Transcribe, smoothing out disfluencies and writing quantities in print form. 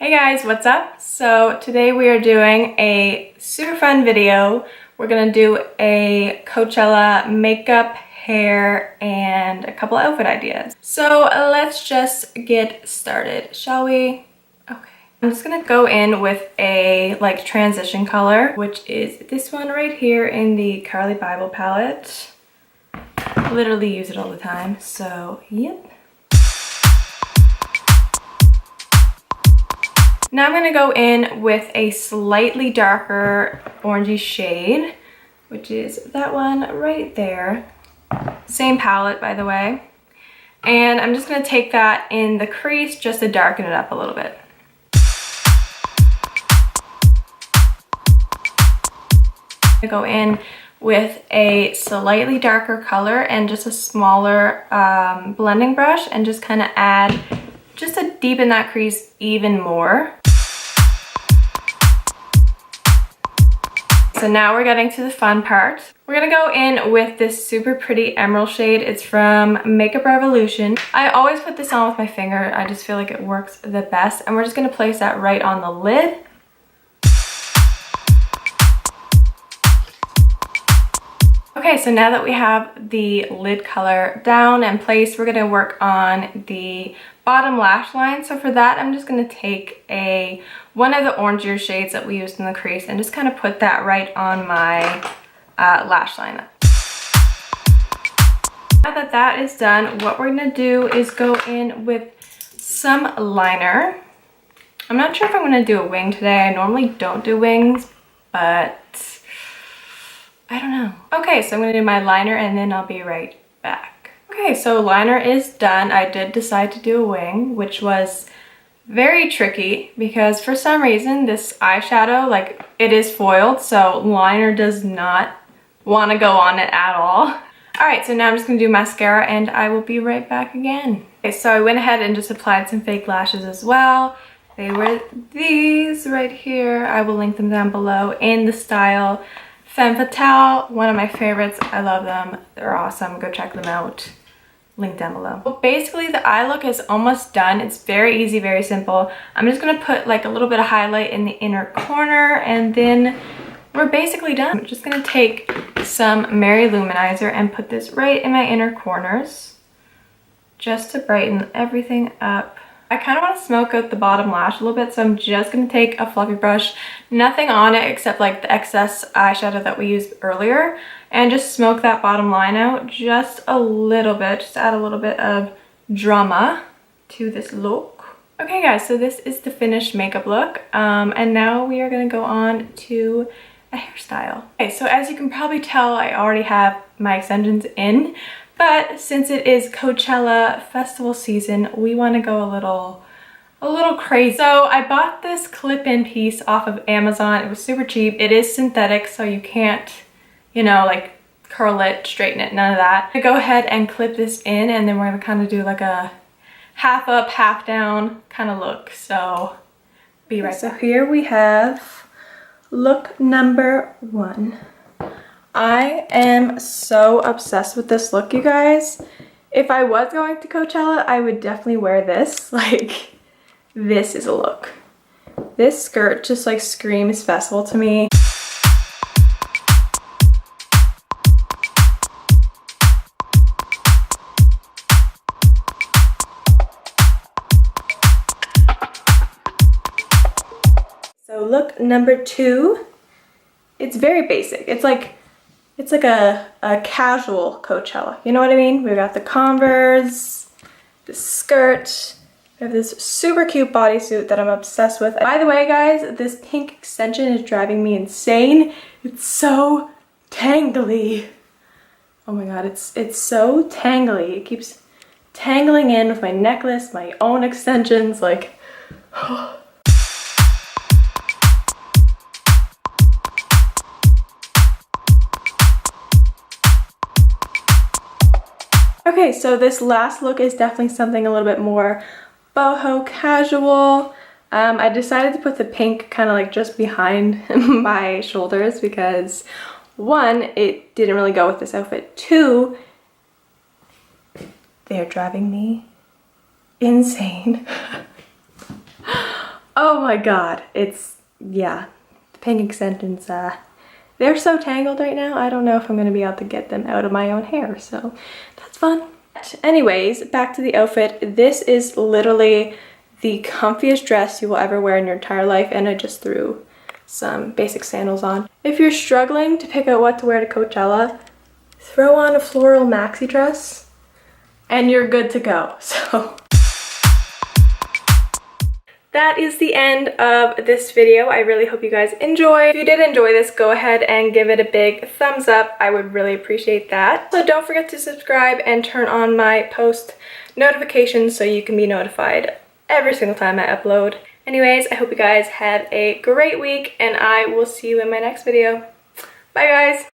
Hey guys, what's up? So today we are doing a super fun video. We're gonna do a Coachella makeup, hair, and a couple outfit ideas. So let's just get started, shall we? Okay. I'm just gonna go in with a like transition color, which is this one right here in the Carli Bybel palette. Literally use it all the time, so yep. Now I'm going to go in with a slightly darker orangey shade, which is that one right there. Same palette, by the way. And I'm just going to take that in the crease just to darken it up a little bit. I'm going to go in with a slightly darker color and just a smaller blending brush and just kind of add, just to deepen that crease even more. So now we're getting to the fun part. We're gonna go in with this super pretty emerald shade. It's from Makeup Revolution. I always put this on with my finger. I just feel like it works the best. And we're just gonna place that right on the lid. Okay, so now that we have the lid color down and placed, we're gonna work on the bottom lash line. So for that, I'm just gonna take one of the orangier shades that we used in the crease and just kind of put that right on my lash line. Now that that is done, what we're gonna do is go in with some liner. I'm not sure if I'm gonna do a wing today. I normally don't do wings, but I don't know. Okay, so I'm gonna do my liner and then I'll be right back. Okay, so liner is done. I did decide to do a wing, which was very tricky because for some reason this eyeshadow, like, it is foiled, so liner does not want to go on it at all. All right, so now I'm just gonna do mascara and I will be right back again. Okay, so I went ahead and just applied some fake lashes as well. They were these right here. I will link them down below in the style Femme Fatale, one of my favorites. I love them. They're awesome. Go check them out. Link down below. Well, basically the eye look is almost done. It's very easy, very simple. I'm just gonna put like a little bit of highlight in the inner corner and then we're basically done. I'm just gonna take some Mary Luminizer and put this right in my inner corners just to brighten everything up. I kind of want to smoke out the bottom lash a little bit, so I'm just going to take a fluffy brush, nothing on it except like the excess eyeshadow that we used earlier, and just smoke that bottom line out just a little bit, just add a little bit of drama to this look. Okay guys, so this is the finished makeup look, and now we are going to go on to a hairstyle. Okay, so as you can probably tell, I already have my extensions in. But since it is Coachella festival season, we want to go a little crazy. So I bought this clip-in piece off of Amazon. It was super cheap. It is synthetic, so you can't, you know, like curl it, straighten it, none of that. I'm gonna go ahead and clip this in and then we're gonna kind of do like a half up, half down kind of look. So be right back. So here we have look number 1. I am so obsessed with this look, you guys. If I was going to Coachella, I would definitely wear this. Like, this is a look. This skirt just like screams festival to me. So look number 2, it's very basic. It's like a casual Coachella, you know what I mean? We've got the Converse, the skirt, we have this super cute bodysuit that I'm obsessed with. By the way guys, this pink extension is driving me insane. It's so tangly. Oh my god, it's so tangly. It keeps tangling in with my necklace, my own extensions, like, Okay, so this last look is definitely something a little bit more boho casual. I decided to put the pink kind of like just behind my shoulders because 1, it didn't really go with this outfit. 2, they're driving me insane. Oh my god, it's, yeah, the pink extensions, they're so tangled right now, I don't know if I'm gonna be able to get them out of my own hair, so that's fun. Anyways, back to the outfit. This is literally the comfiest dress you will ever wear in your entire life, and I just threw some basic sandals on. If you're struggling to pick out what to wear to Coachella, throw on a floral maxi dress and you're good to go. So that is the end of this video. I really hope you guys enjoyed. If you did enjoy this, go ahead and give it a big thumbs up. I would really appreciate that. So don't forget to subscribe and turn on my post notifications so you can be notified every single time I upload. Anyways, I hope you guys have a great week and I will see you in my next video. Bye guys!